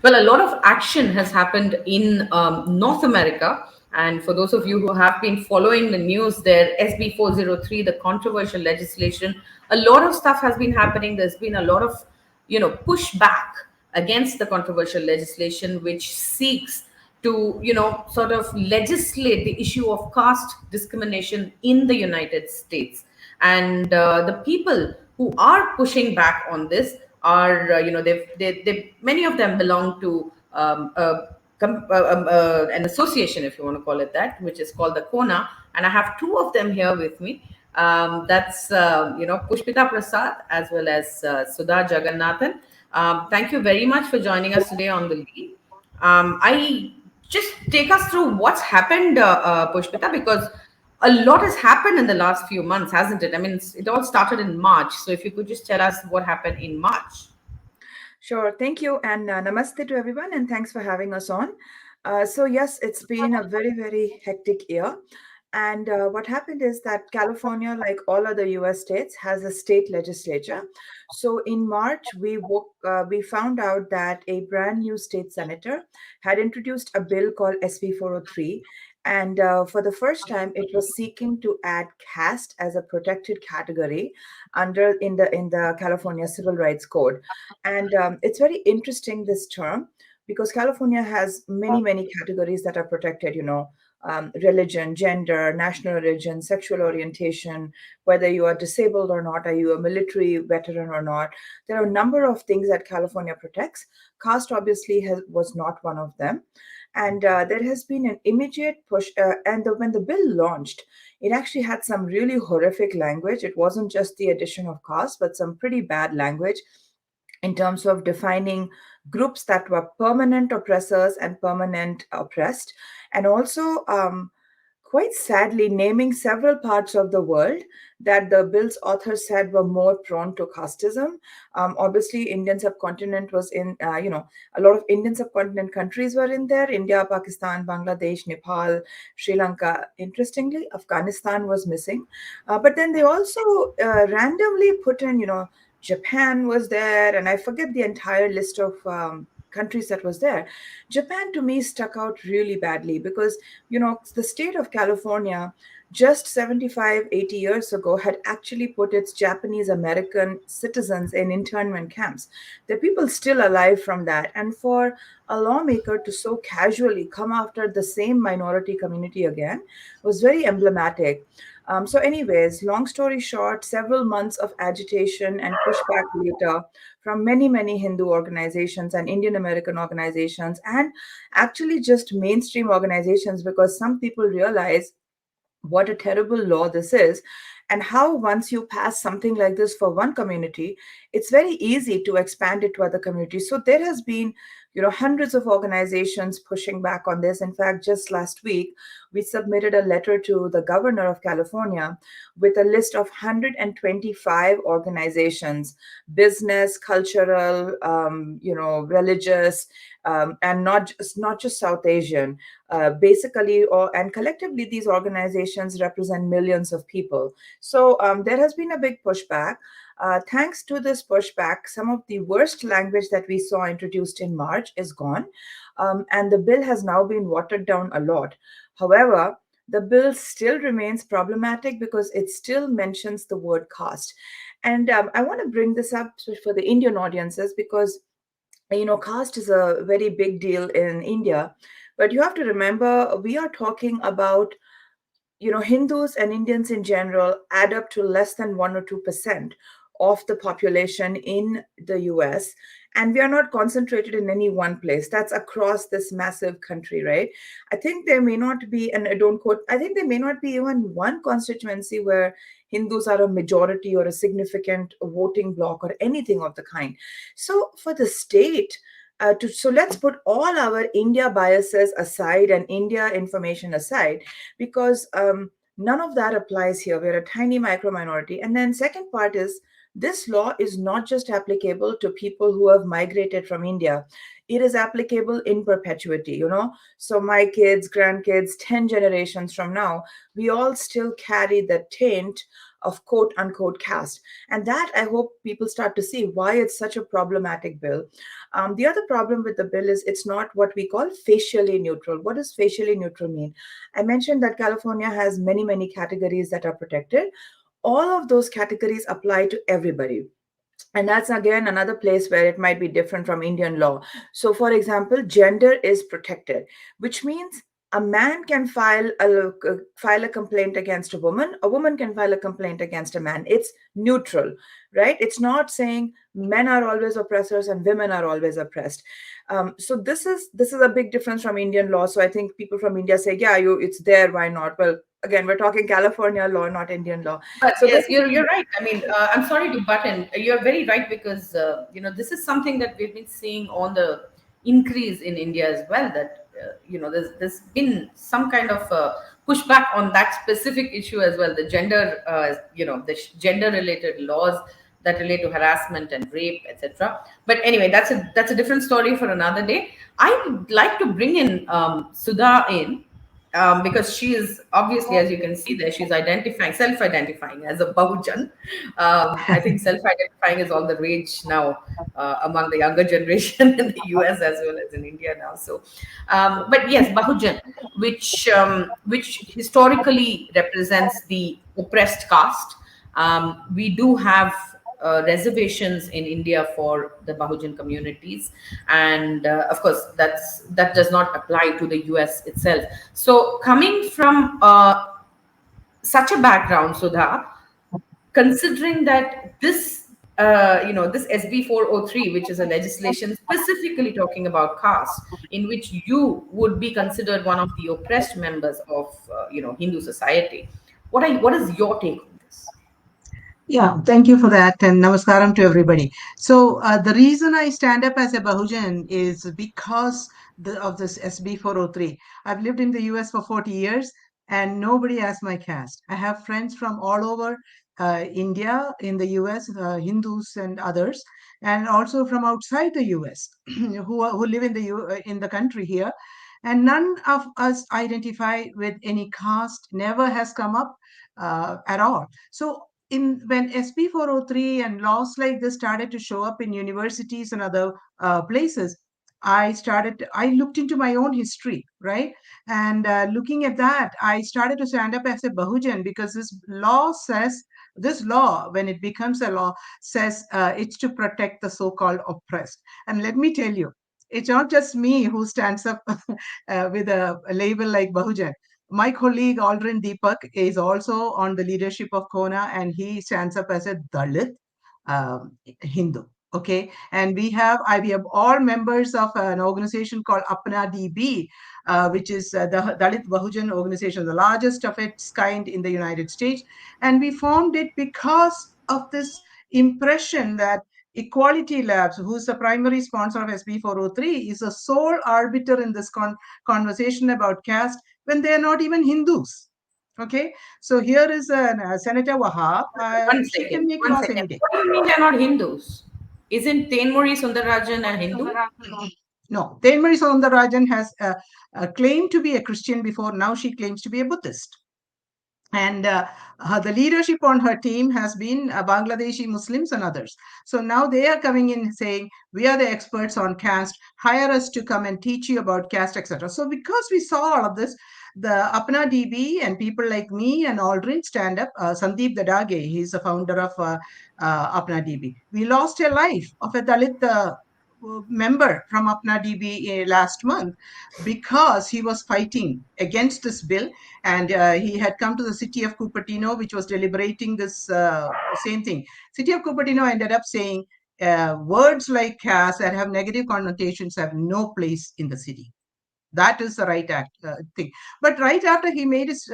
Well, a lot of action has happened in North America. And for those of you who have been following the news there, SB403, the controversial legislation, a lot of stuff has been happening. There's been a lot of, pushback against the controversial legislation, which seeks to, sort of legislate the issue of caste discrimination in the United States. And the people who are pushing back on this are, many of them belong to an association, if you want to call it that, which is called the Kona. And I have two of them here with me. That's, Pushpita Prasad as well as Sudha Jagannathan. Thank you very much for joining us today on the lead. I just take us through what's happened, Pushpita, because a lot has happened in the last few months, hasn't it? I mean, it all started in March. So if you could just tell us what happened in March. Sure. Thank you. And namaste to everyone. And thanks for having us on. So, yes, it's been a very, very hectic year. And what happened is that California, like all other US states, has a state legislature. So in March, we found out that a brand new state senator had introduced a bill called SB403. And for the first time, it was seeking to add caste as a protected category under in the California Civil Rights Code. And it's very interesting, this term, because California has many categories that are protected, religion, gender, national origin, sexual orientation, whether you are disabled or not, are you a military veteran or not. There are a number of things that California protects. Caste obviously was not one of them. And there has been an immediate push. When the bill launched, it actually had some really horrific language. It wasn't just the addition of caste, but some pretty bad language in terms of defining groups that were permanent oppressors and permanent oppressed, and also quite sadly naming several parts of the world that the bill's authors said were more prone to casteism. Obviously, Indian subcontinent was in, a lot of Indian subcontinent countries were in there: India, Pakistan, Bangladesh, Nepal, Sri Lanka. Interestingly, Afghanistan was missing. But then they also randomly put in, Japan was there, and I forget the entire list of countries that was there. Japan to me stuck out really badly because, the state of California just 75, 80 years ago had actually put its Japanese American citizens in internment camps. There are people still alive from that. And for a lawmaker to so casually come after the same minority community again was very emblematic. So, anyways, long story short, several months of agitation and pushback later from many Hindu organizations and Indian American organizations, and actually just mainstream organizations, because some people realize what a terrible law this is, and how once you pass something like this for one community, it's very easy to expand it to other communities. So there has been, hundreds of organizations pushing back on this. In fact, just last week we submitted a letter to the governor of California with a list of 125 organizations, business, cultural, religious, and not just South Asian, basically, and collectively, these organizations represent millions of people. So there has been a big pushback. Thanks to this pushback, some of the worst language that we saw introduced in March is gone, and the bill has now been watered down a lot. However, the bill still remains problematic because it still mentions the word caste. And I want to bring this up for the Indian audiences because, caste is a very big deal in India. But you have to remember, we are talking about, Hindus and Indians in general add up to less than 1 or 2% of the population in the US. And we are not concentrated in any one place. That's across this massive country, right? I think there may not be, and I don't quote, I think there may not be even one constituency where Hindus are a majority or a significant voting bloc or anything of the kind. So for the state, so let's put all our India biases aside and India information aside, because none of that applies here. We're a tiny micro minority. And then second part is, this law is not just applicable to people who have migrated from India. It is applicable in perpetuity, So my kids, grandkids, 10 generations from now, we all still carry the taint of quote unquote caste. And that I hope people start to see why it's such a problematic bill. The other problem with the bill is it's not what we call facially neutral. What does facially neutral mean? I mentioned that California has many, many categories that are protected. All of those categories apply to everybody. And that's again another place where it might be different from Indian law. So for example, gender is protected, which means a man can file a complaint against a woman can file a complaint against a man. It's neutral, right? It's not saying men are always oppressors and women are always oppressed. So this is a big difference from Indian law. So I think people from India say, yeah, you it's there, why not? Well, again, we're talking California law, not Indian law. But So yes, this is you're right. I mean, I'm sorry to butt in. You're very right because this is something that we've been seeing on the increase in India as well. That there's been some kind of pushback on that specific issue as well. The gender related laws that relate to harassment and rape, etc. But anyway, that's a different story for another day. I would like to bring in Sudha in because she is obviously, as you can see there, she's self-identifying as a Bahujan. I think self-identifying is all the rage now among the younger generation in the US as well as in India now. So, but yes, Bahujan, which historically represents the oppressed caste. We do have reservations in India for the Bahujan communities, and of course, that does not apply to the US itself. So, coming from such a background, Sudha, considering that this SB403, which is a legislation specifically talking about caste, in which you would be considered one of the oppressed members of Hindu society, what is your take on this? Yeah, thank you for that, and namaskaram to everybody. So, the reason I stand up as a Bahujan is because of this SB 403. I've lived in the US for 40 years, and nobody asked my caste. I have friends from all over India, in the US, Hindus and others, and also from outside the US who live in in the country here. And none of us identify with any caste, never has come up at all. So, when SB 403 and laws like this started to show up in universities and other places, I looked into my own history, right? And looking at that, I started to stand up as a Bahujan because this law, when it becomes a law, says it's to protect the so-called oppressed. And let me tell you, it's not just me who stands up with a label like Bahujan. My colleague Aldrin Deepak is also on the leadership of Kona, and he stands up as a Dalit Hindu. Okay, and we have all members of an organization called Apna DB, which is the Dalit Bahujan organization, the largest of its kind in the United States. And we formed it because of this impression that Equality Labs, who's the primary sponsor of SB 403, is a sole arbiter in this conversation about caste when they are not even Hindus. Okay, so here is Senator Wahab. One She second, can make one laws second. any day. What do you mean they're not Hindus? Isn't Tenmuri Sundararajan a Hindu? No, Tenmari Soundarajan has claimed to be a Christian before. Now she claims to be a Buddhist. And the leadership on her team has been Bangladeshi Muslims and others. So now they are coming in saying, we are the experts on caste, hire us to come and teach you about caste, etc. So because we saw all of this, the Apna DB and people like me and Aldrin stand up. Sandeep Dadage, he's the founder of Apna DB. We lost a life of a Dalit member from Apna DB last month because he was fighting against this bill, and he had come to the city of Cupertino, which was deliberating this same thing. City of Cupertino ended up saying words like caste that have negative connotations have no place in the city. That is the thing. But right after he made his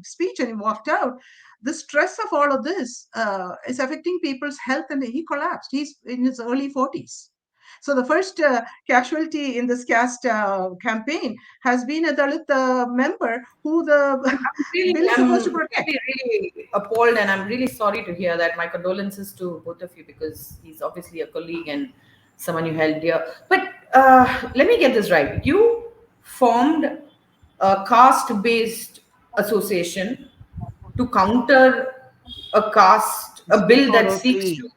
speech and he walked out, the stress of all of this is affecting people's health, and he collapsed. He's in his early 40s. So the first casualty in this caste campaign has been a Dalit member who the bill is supposed to I'm protect. really appalled, and I'm really sorry to hear that. My condolences to both of you because he's obviously a colleague and someone you held dear. But let me get this right. You formed a caste-based association to counter a bill that seeks to, SB403.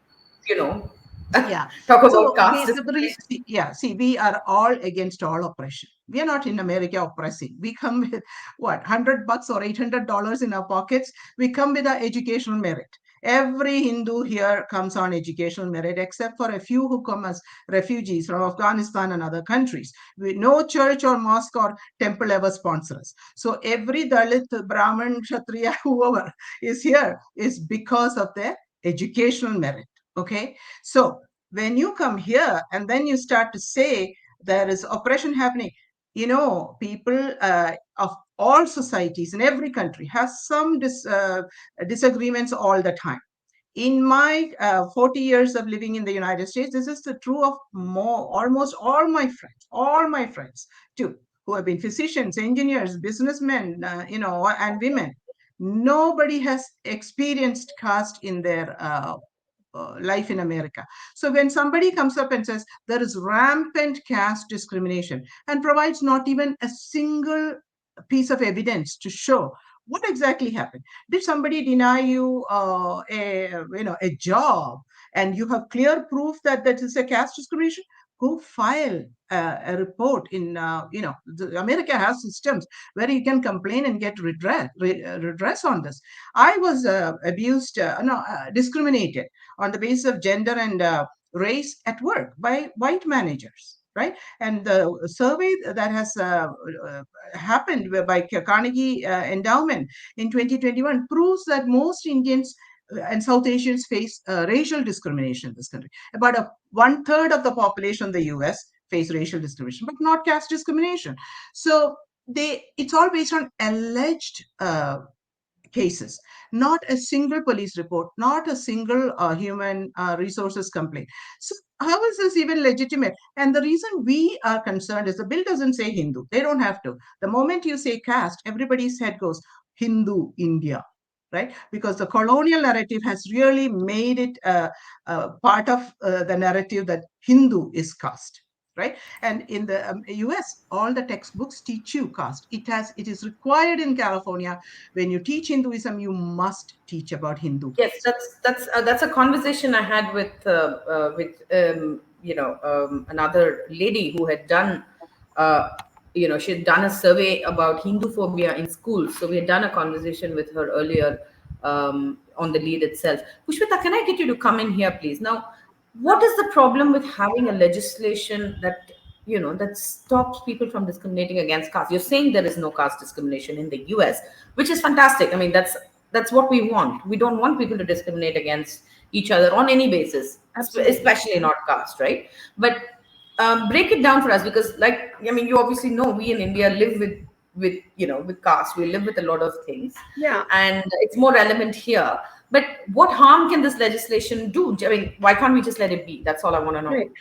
you know, Yeah. talk about So caste we, discrimination. yeah, see, we are all against all oppression. We are not in America oppressing. We come with what, $100 or $800 in our pockets. We come with our educational merit. Every Hindu here comes on educational merit, except for a few who come as refugees from Afghanistan and other countries. No church or mosque or temple ever sponsor us. So every Dalit, Brahmin, Kshatriya, whoever is here is because of their educational merit. Okay. So when you come here and then you start to say there is oppression happening, people of all societies in every country has some disagreements all the time. In my 40 years of living in the United States, this is the true of almost all my friends too, who have been physicians, engineers, businessmen, and women. Nobody has experienced caste in their life in America. So when somebody comes up and says there is rampant caste discrimination and provides not even a single piece of evidence to show what exactly happened. Did somebody deny you a job, and you have clear proof that that is a caste discrimination? Go file a report in America has systems where you can complain and get redress on this. I was abused, no, discriminated on the basis of gender and race at work by white managers, right? And the survey that has happened by Carnegie Endowment in 2021 proves that most Indians and South Asians face racial discrimination in this country. About one-third of the population in the US face racial discrimination, but not caste discrimination. So it's all based on alleged cases, not a single police report, not a single human resources complaint. So how is this even legitimate? And the reason we are concerned is the bill doesn't say Hindu. They don't have to. The moment you say caste, everybody's head goes Hindu India, right? Because the colonial narrative has really made it part of the narrative that Hindu is caste, right? And in the US, all the textbooks teach you caste. It is required in California. When you teach Hinduism, you must teach about Hindu Yes, caste. that's a conversation I had with another lady who had done she had done a survey about Hindu phobia in schools. So we had done a conversation with her earlier on the lead itself. Pushpita, can I get you to come in here, please? Now, what is the problem with having a legislation that that stops people from discriminating against caste? You're saying there is no caste discrimination in the US, which is fantastic. I mean, that's what we want. We don't want people to discriminate against each other on any basis, Absolutely. especially not caste, right? But break it down for us, because, like, I mean, you obviously know we in India live with caste. We live with a lot of things, Yeah. and it's more relevant here. But what harm can this legislation do? I mean, why can't we just let it be? That's all I want to know. Right.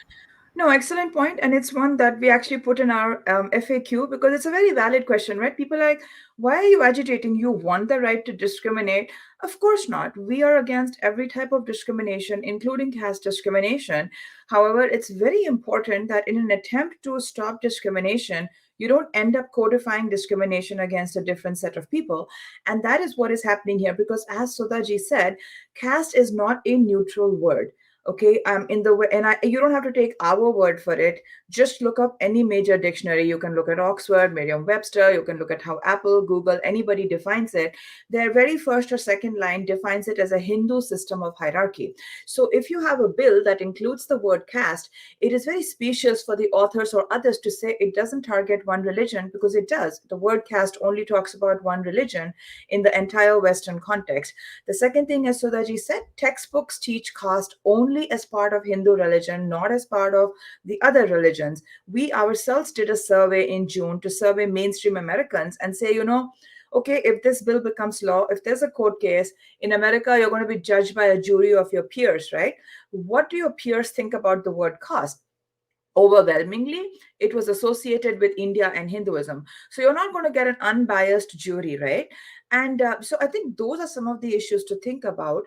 No, excellent point, and it's one that we actually put in our FAQ because it's a very valid question, right? People are like, why are you agitating? You want the right to discriminate? Of course not. We are against every type of discrimination, including caste discrimination. However, it's very important that in an attempt to stop discrimination, you don't end up codifying discrimination against a different set of people. And that is what is happening here because, as Sudhaji said, caste is not a neutral word. Okay, in the way, and you don't have to take our word for it. Just look up any major dictionary. You can look at Oxford, Merriam-Webster. You can look at how Apple, Google, anybody defines it. Their very first or second line defines it as a Hindu system of hierarchy. So if you have a bill that includes the word caste, it is very specious for the authors or others to say it doesn't target one religion, because it does. The word caste only talks about one religion in the entire Western context. The second thing, as Sudhaji said, textbooks teach caste only as part of Hindu religion, not as part of the other religions. We ourselves did a survey in June to survey mainstream Americans and say, okay, if this bill becomes law, if there's a court case in America, you're going to be judged by a jury of your peers, right? What do your peers think about the word caste? Overwhelmingly, it was associated with India and Hinduism. So you're not going to get an unbiased jury, right? And so I think those are some of the issues to think about.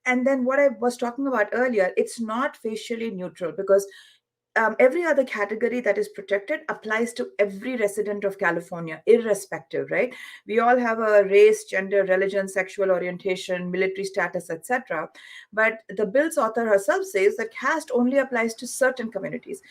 And then what I was talking about earlier, it's not facially neutral because every other category that is protected applies to every resident of California, irrespective, right? We all have a race, gender, religion, sexual orientation, military status, etc. But the bill's author herself says that caste only applies to certain communities.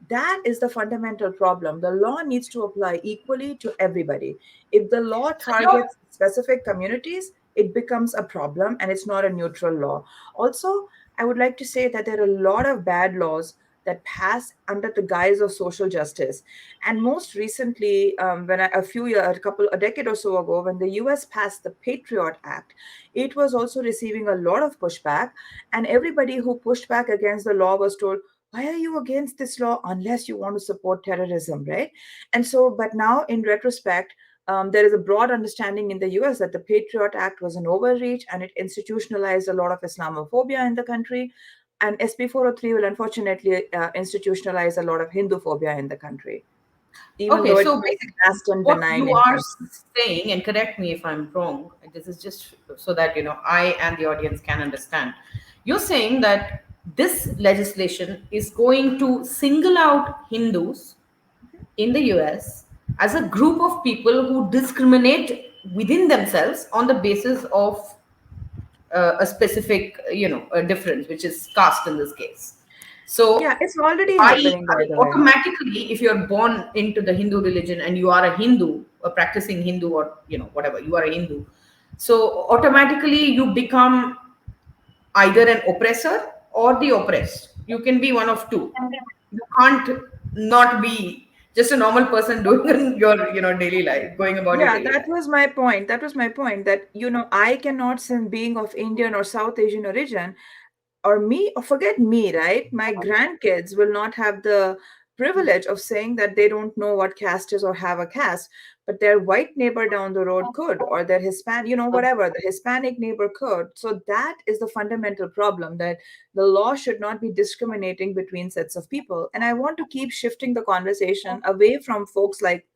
That is the fundamental problem. The law needs to apply equally to everybody. If the law So you're targets specific communities, it becomes a problem and it's not a neutral law. Also, I would like to say that there are a lot of bad laws that pass under the guise of social justice. And most recently, a decade or so ago, when the US passed the Patriot Act, it was also receiving a lot of pushback. And everybody who pushed back against the law was told, why are you against this law unless you want to support terrorism, right? And so, but now in retrospect, there is a broad understanding in the US that the Patriot Act was an overreach and it institutionalized a lot of Islamophobia in the country. And SB403 will unfortunately institutionalize a lot of Hindu phobia in the country, even okay. though it So has basically, caste and what benign you are intent. saying, and correct me if I'm wrong, this is just so that I and the audience can understand. You're saying that this legislation is going to single out Hindus in the US as a group of people who discriminate within themselves on the basis of a specific, a difference, which is caste in this case. Yeah, So, it's already I happening, by mean, the way. automatically, if you're born into the Hindu religion and you are a Hindu, a practicing Hindu, or whatever, you are a Hindu. So automatically, you become either an oppressor or the oppressed. You can be one of two. You can't not be just a normal person doing your daily life, going about your Yeah, daily that life. was my point. That was my point that, I cannot, since being of Indian or South Asian origin, or me, or forget me, right? My grandkids will not have the privilege of saying that they don't know what caste is or have a caste, but their white neighbor down the road could, or their Hispanic, whatever, the Hispanic neighbor could. So that is the fundamental problem, that the law should not be discriminating between sets of people. And I want to keep shifting the conversation away from folks like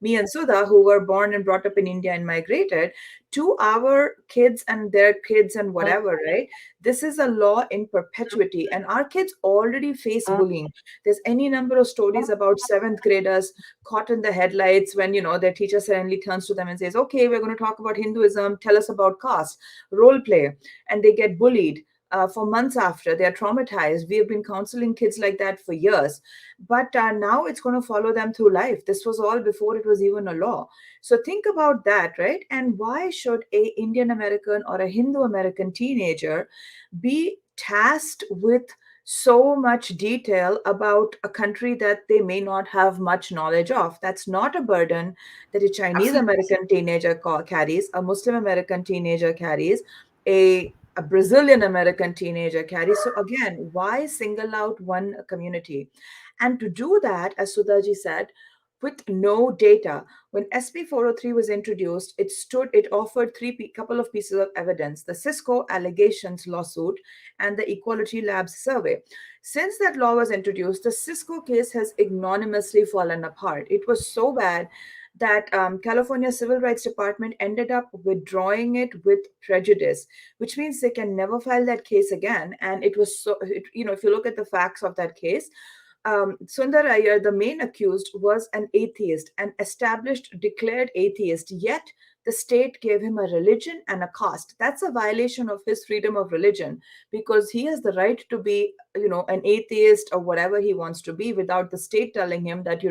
me and Sudha, who were born and brought up in India and migrated, to our kids and their kids and whatever, right? This is a law in perpetuity, and our kids already face bullying. There's any number of stories about seventh graders caught in the headlights when their teacher suddenly turns to them and says, "Okay, we're going to talk about Hinduism. Tell us about caste." Role play, and they get bullied. For months after, they are traumatized. We have been counseling kids like that for years, but now it's going to follow them through life. This was all before it was even a law. So think about that, right? And why should a Indian American or a Hindu American teenager be tasked with so much detail about a country that they may not have much knowledge of? That's not a burden that a Chinese Absolutely. American teenager carries, a Muslim American teenager carries, a Brazilian American teenager carries. So again, why single out one community? And to do that, as Sudhaji said, with no data. When SB403 was introduced, it offered couple of pieces of evidence: the Cisco allegations lawsuit and the Equality Labs survey. Since that law was introduced, the Cisco case has ignominiously fallen apart. It was so bad that California Civil Rights Department ended up withdrawing it with prejudice, which means they can never file that case again. And it was if you look at the facts of that case, Sundar Iyer, the main accused, was an atheist, an established, declared atheist, yet the state gave him a religion and a caste. That's a violation of his freedom of religion, because he has the right to be, an atheist or whatever he wants to be, without the state telling him that,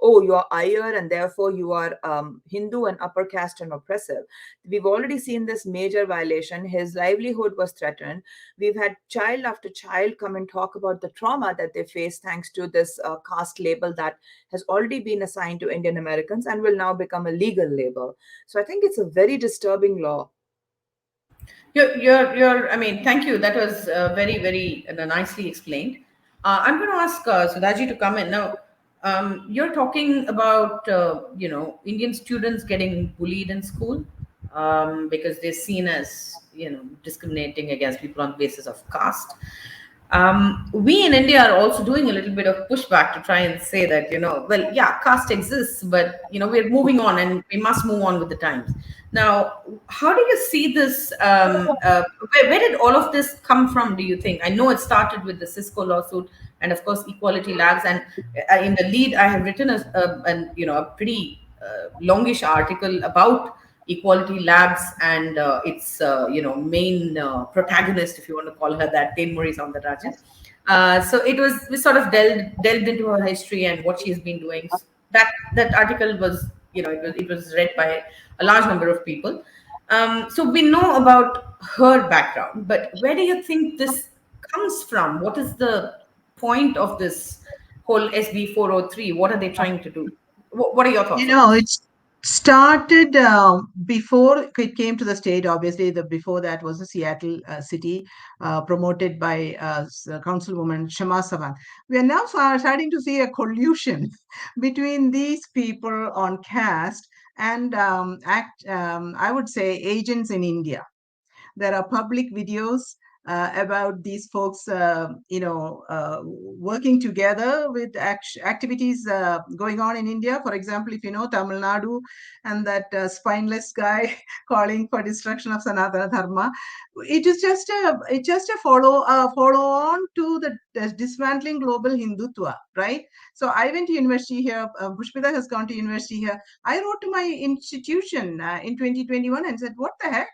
oh, you are Iyer and therefore you are Hindu and upper caste and oppressive. We've already seen this major violation. His livelihood was threatened. We've had child after child come and talk about the trauma that they face thanks to this caste label that has already been assigned to Indian Americans and will now become a legal label. So I think it's a very disturbing law. I mean, thank you. That was very, very nicely explained. I'm going to ask Sudhaji to come in now. You're talking about, Indian students getting bullied in school because they're seen as, discriminating against people on the basis of caste. We in India are also doing a little bit of pushback to try and say that, well, yeah, caste exists, but, we're moving on and we must move on with the times. Now, how do you see this? Where did all of this come from, do you think? I know it started with the Cisco lawsuit, and of course equality labs. And in the lead, I have written a pretty longish article about equality labs and its main protagonist, if you want to call her that, Dame Marie Soundarajan. So it was, we sort of delved into her history and what she's been doing. So that article was, it was read by a large number of people. So we know about her background, but where do you think this comes from? What is the point of this whole SB 403? What are they trying to do? What are your thoughts on this? It started before it came to the state. Obviously, the before that was the Seattle city, promoted by Councilwoman Shama Sawant. We are now starting to see a collusion between these people on caste and I would say agents in India. There are public videos about these folks, working together with activities going on in India. For example, if you know Tamil Nadu and that spineless guy calling for destruction of Sanatana Dharma, it just a follow on to the dismantling global Hindutva, right? So I went to university here. Pushpita has gone to university here. I wrote to my institution in 2021 and said, "What the heck?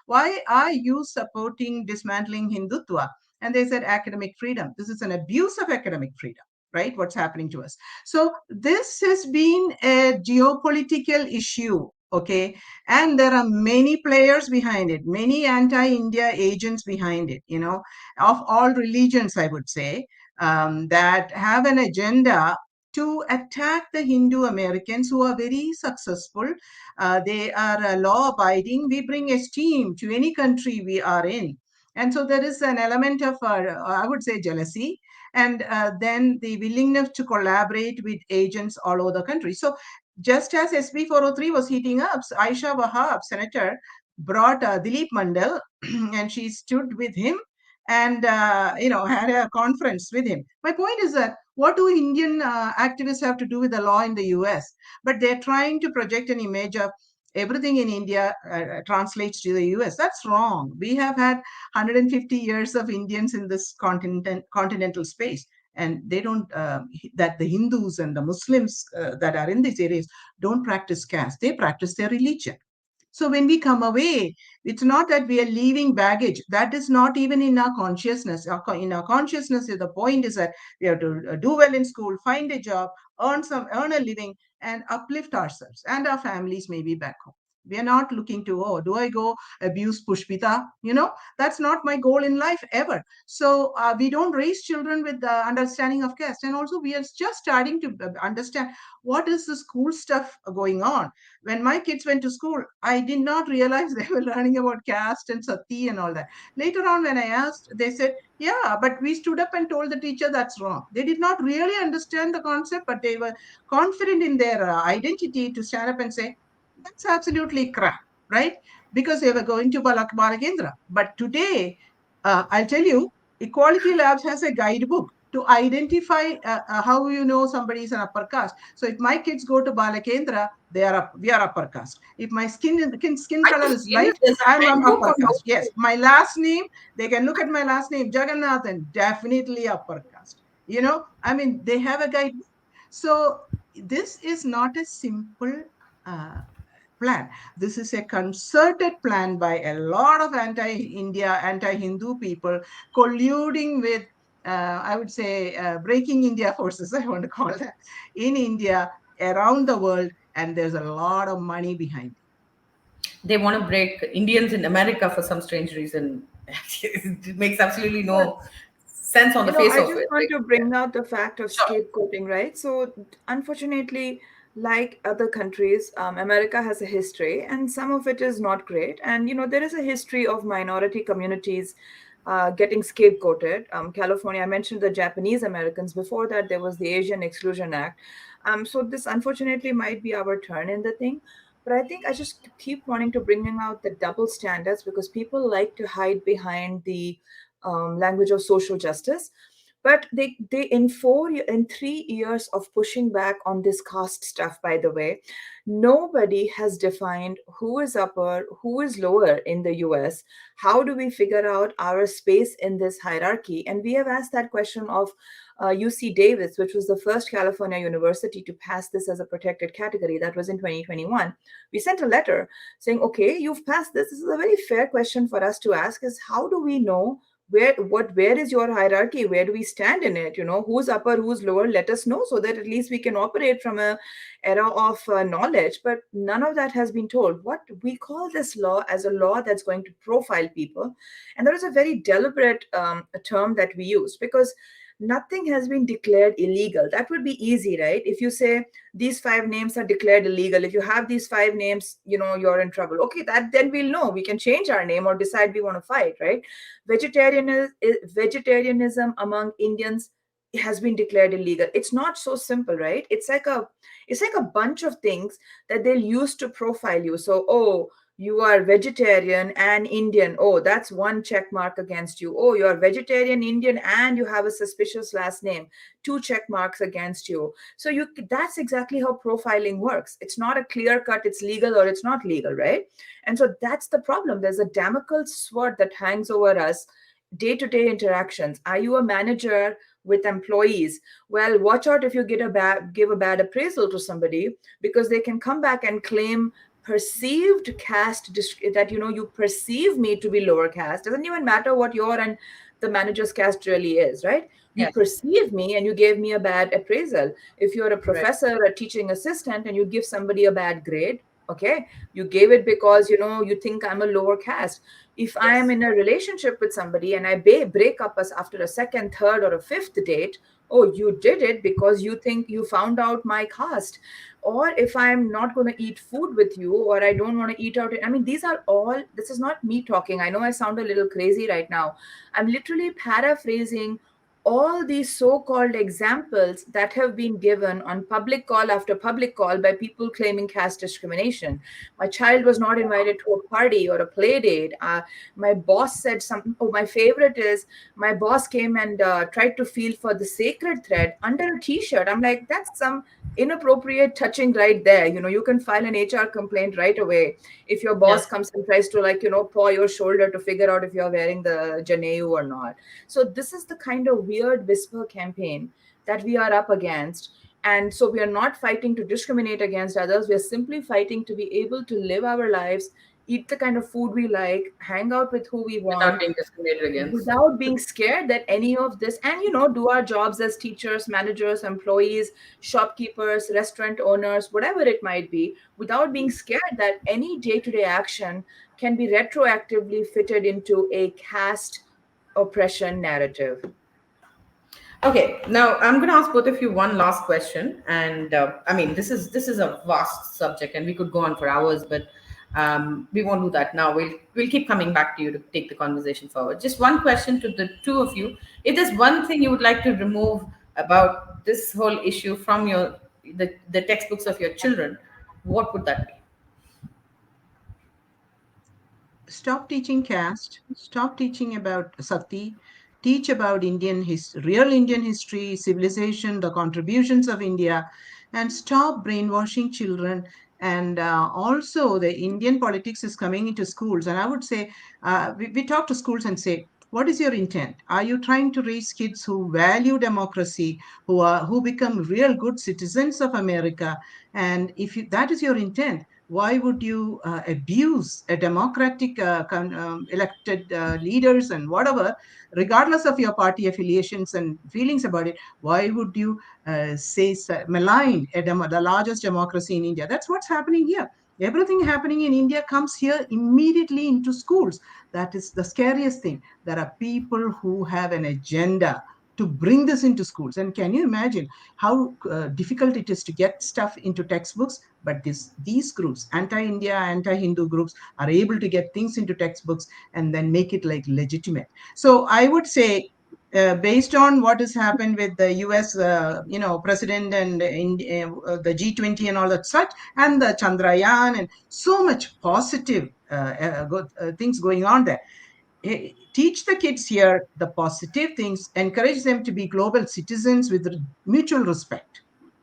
Why are you supporting dismantling Hindutva?" And they said, "Academic freedom. This is an abuse of academic freedom." Right? What's happening to us? So this has been a geopolitical issue. Okay. And there are many players behind it, many anti-India agents behind it, of all religions, I would say, that have an agenda to attack the Hindu Americans who are very successful. They are law abiding. We bring esteem to any country we are in. And so there is an element of, I would say, jealousy, and then the willingness to collaborate with agents all over the country. So just as SB 403 was heating up, Aisha Wahab, senator, brought Dilip Mandal and she stood with him and had a conference with him. My point is that what do Indian activists have to do with the law in the US? But they're trying to project an image of everything in India translates to the US. That's wrong. We have had 150 years of Indians in this continental space. And they don't, that the Hindus and the Muslims that are in these areas don't practice caste. They practice their religion. So when we come away, it's not that we are leaving baggage. That is not even in our consciousness. In our consciousness, the point is that we have to do well in school, find a job, earn a living, and uplift ourselves and our families maybe back home. We are not looking to, oh, do I go abuse Pushpita? That's not my goal in life ever. So we don't raise children with the understanding of caste. And also we are just starting to understand what is the school stuff going on. When my kids went to school, I did not realize they were learning about caste and sati and all that. Later on, when I asked, they said, yeah, but we stood up and told the teacher that's wrong. They did not really understand the concept, but they were confident in their identity to stand up and say, that's absolutely crap, right? Because they were going to Balakendra. But today, I'll tell you, Equality Labs has a guidebook to identify how you know somebody is an upper caste. So if my kids go to Balakendra, we are upper caste. If my skin I color just is light, realized there's a I'm handbook upper on caste. those. Yes, my last name, they can look at my last name, Jagannathan, definitely upper caste. I mean, they have a guidebook. So this is not a simple uh, plan. This is a concerted plan by a lot of anti-India, anti-Hindu people colluding with, I would say, breaking India forces, I want to call that, in India, around the world, and there's a lot of money behind it. They want to break Indians in America for some strange reason. It makes absolutely Well, no sense on the face I of just it. want Like, to yeah. bring out the fact of Sure. scapegoating, right? So, unfortunately, like other countries, America has a history, and some of it is not great. And there is a history of minority communities getting scapegoated. California, I mentioned the Japanese Americans. Before that, there was the Asian Exclusion Act. So this unfortunately might be our turn in the thing. But I think I just keep wanting to bring out the double standards because people like to hide behind the language of social justice. But they in 3 years of pushing back on this caste stuff, by the way, nobody has defined who is upper, who is lower in the US. How do we figure out our space in this hierarchy? And we have asked that question of UC Davis, which was the first California university to pass this as a protected category. That was in 2021. We sent a letter saying, okay, you've passed this. This is a very fair question for us to ask, is how do we know where is your hierarchy? Where do we stand in it? Who's upper, who's lower? Let us know so that at least we can operate from a era of knowledge. But none of that has been told. What we call this law as a law that's going to profile people, and that is a very deliberate term that we use, because nothing has been declared illegal. That would be easy, right? If you say these five names are declared illegal, if you have these five names, you're in trouble. Okay, that then we'll know. We can change our name or decide we want to fight, right? Vegetarianism among Indians has been declared illegal. It's not so simple, right? It's like a bunch of things that they'll use to profile you. So, oh, you are vegetarian and Indian. Oh, that's one check mark against you. Oh, you're vegetarian, Indian, and you have a suspicious last name. Two check marks against you. So that's exactly how profiling works. It's not a clear cut, it's legal or it's not legal, right? And so that's the problem. There's a Damocles sword that hangs over us day-to-day interactions. Are you a manager with employees? Well, watch out if you give a bad appraisal to somebody, because they can come back and claim perceived caste that you perceive me to be lower caste. Doesn't even matter what your and the manager's caste really is, right? You Yes. perceive me and you gave me a bad appraisal. If you're a Right. professor, a teaching assistant, and you give somebody a bad grade, okay, you gave it because you think I'm a lower caste. If I am Yes. in a relationship with somebody and I break up us after a second, third, or a fifth date, oh, you did it because you think you found out my caste. Or if I'm not going to eat food with you, or I don't want to eat out, I mean, this is not me talking. I know I sound a little crazy right now. I'm literally paraphrasing all these so-called examples that have been given on public call after public call by people claiming caste discrimination. My child was not invited to a party or a play date. My boss said something. Oh, my favorite is my boss came and tried to feel for the sacred thread under a t-shirt. I'm like, that's some inappropriate touching right there. You can file an HR complaint right away if your boss Yes. comes and tries to, like, paw your shoulder to figure out if you're wearing the janeu or not. So this is the kind of weird whisper campaign that we are up against. And so we are not fighting to discriminate against others. We are simply fighting to be able to live our lives, eat the kind of food we like, hang out with who we Without want, being discriminated against. without being scared that any of this, and do our jobs as teachers, managers, employees, shopkeepers, restaurant owners, whatever it might be, without being scared that any day-to-day action can be retroactively fitted into a caste oppression narrative. Okay, now I'm going to ask both of you one last question, and I mean this is a vast subject, and we could go on for hours, but we won't do that now. We'll keep coming back to you to take the conversation forward. Just one question to the two of you: if there's one thing you would like to remove about this whole issue from the textbooks of your children, what would that be? Stop teaching caste, stop teaching about Sati, teach about real Indian history, civilization, the contributions of India, and stop brainwashing children. And also, the Indian politics is coming into schools. And I would say, we talk to schools and say, what is your intent? Are you trying to raise kids who value democracy, who become real good citizens of America? And if that is your intent, why would you abuse a democratic elected leaders and whatever, regardless of your party affiliations and feelings about it? Why would you malign the largest democracy in India? That's what's happening here. Everything happening in India comes here immediately into schools. That is the scariest thing. There are people who have an agenda to bring this into schools. And can you imagine how difficult it is to get stuff into textbooks? But these groups, anti-India, anti-Hindu groups, are able to get things into textbooks and then make it like legitimate. So I would say, based on what has happened with the US, president, and the G20 and all that such, and the Chandrayaan, and so much positive things going on there. Teach the kids here the positive things, encourage them to be global citizens with mutual respect,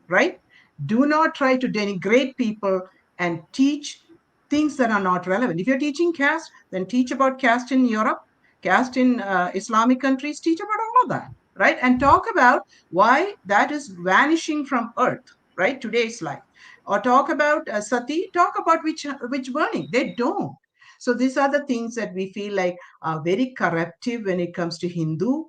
right? Do not try to denigrate people and teach things that are not relevant. If you're teaching caste, then teach about caste in Europe, caste in Islamic countries, teach about all of that. right? And talk about why that is vanishing from earth, right? Today's life. Or talk about sati, talk about which burning. They don't. So these are the things that we feel like are very corruptive when it comes to Hindu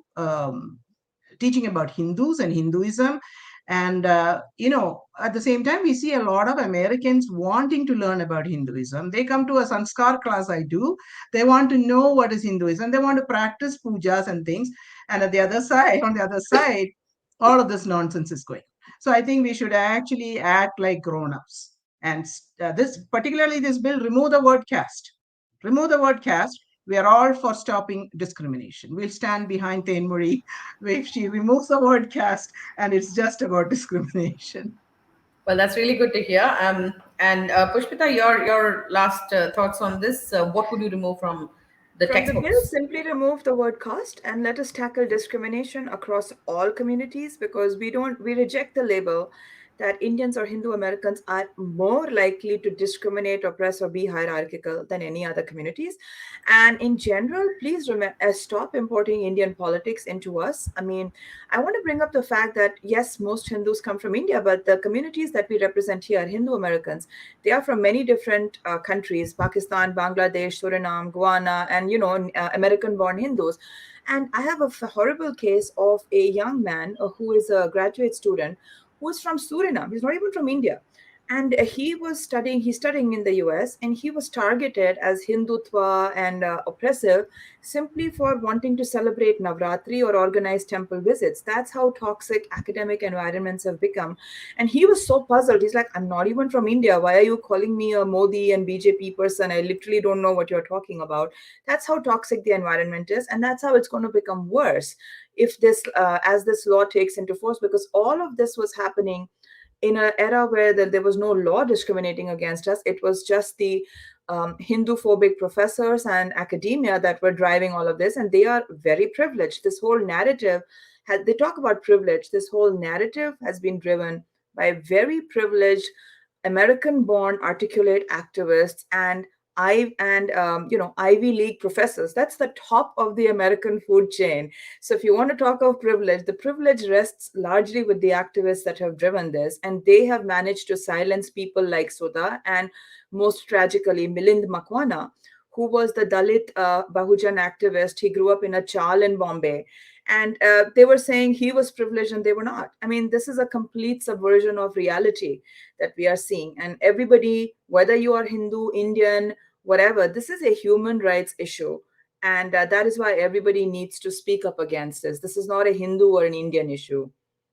teaching about Hindus and Hinduism. And, at the same time, we see a lot of Americans wanting to learn about Hinduism. They come to a sanskar class, I do. They want to know what is Hinduism. They want to practice pujas and things. And at the other side, on the other side, all of this nonsense is going. So I think we should actually act like grown-ups. And particularly this bill, remove the word caste. Remove the word caste. We are all for stopping discrimination. We'll stand behind Tenmuri if she removes the word caste and it's just about discrimination. Well, that's really good to hear. And Pushpita, your last thoughts on this? What would you remove from the From the bill, textbooks? simply remove the word caste and let us tackle discrimination across all communities, because we reject the label that Indians or Hindu Americans are more likely to discriminate, oppress, or be hierarchical than any other communities. And in general, please stop importing Indian politics into us. I mean, I want to bring up the fact that yes, most Hindus come from India, but the communities that we represent here, Hindu Americans, they are from many different countries: Pakistan, Bangladesh, Suriname, Guyana, and American born Hindus. And I have a horrible case of a young man who is a graduate student who is from Suriname. He's not even from India. And he's studying in the US, and he was targeted as Hindutva and oppressive simply for wanting to celebrate Navratri or organize temple visits. That's how toxic academic environments have become. And he was so puzzled. He's like, I'm not even from India. Why are you calling me a Modi and BJP person? I literally don't know what you're talking about. That's how toxic the environment is. And that's how it's going to become worse if as this law takes into force, because all of this was happening in an era where there was no law discriminating against us. It was just the Hindu phobic professors and academia that were driving all of this, and they are very privileged. This whole narrative, they talk about privilege. This whole narrative has been driven by very privileged American-born articulate activists and Ivy League professors. That's the top of the American food chain. So if you want to talk of privilege, the privilege rests largely with the activists that have driven this, and they have managed to silence people like Sudha and, most tragically, Milind Makwana, who was the Dalit Bahujan activist. He grew up in a chal in Bombay. And they were saying he was privileged and they were not. I mean, this is a complete subversion of reality that we are seeing. And everybody, whether you are Hindu, Indian, whatever, this is a human rights issue. And that is why everybody needs to speak up against this. This is not a Hindu or an Indian issue.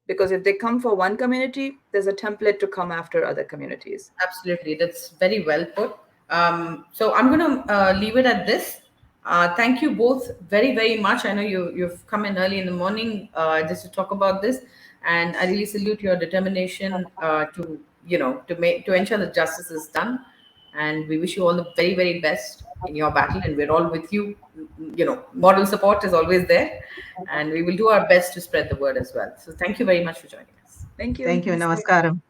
Because if they come for one community, there's a template to come after other communities. Absolutely, that's very well put. So I'm going to leave it at this. Thank you both very, very much. I know you've come in early in the morning just to talk about this, and I really salute your determination to to ensure that justice is done. And we wish you all the very, very best in your battle, and we're all with you. Moral support is always there, and we will do our best to spread the word as well. So thank you very much for joining us. Thank you. Thank you. Namaste. Namaskaram.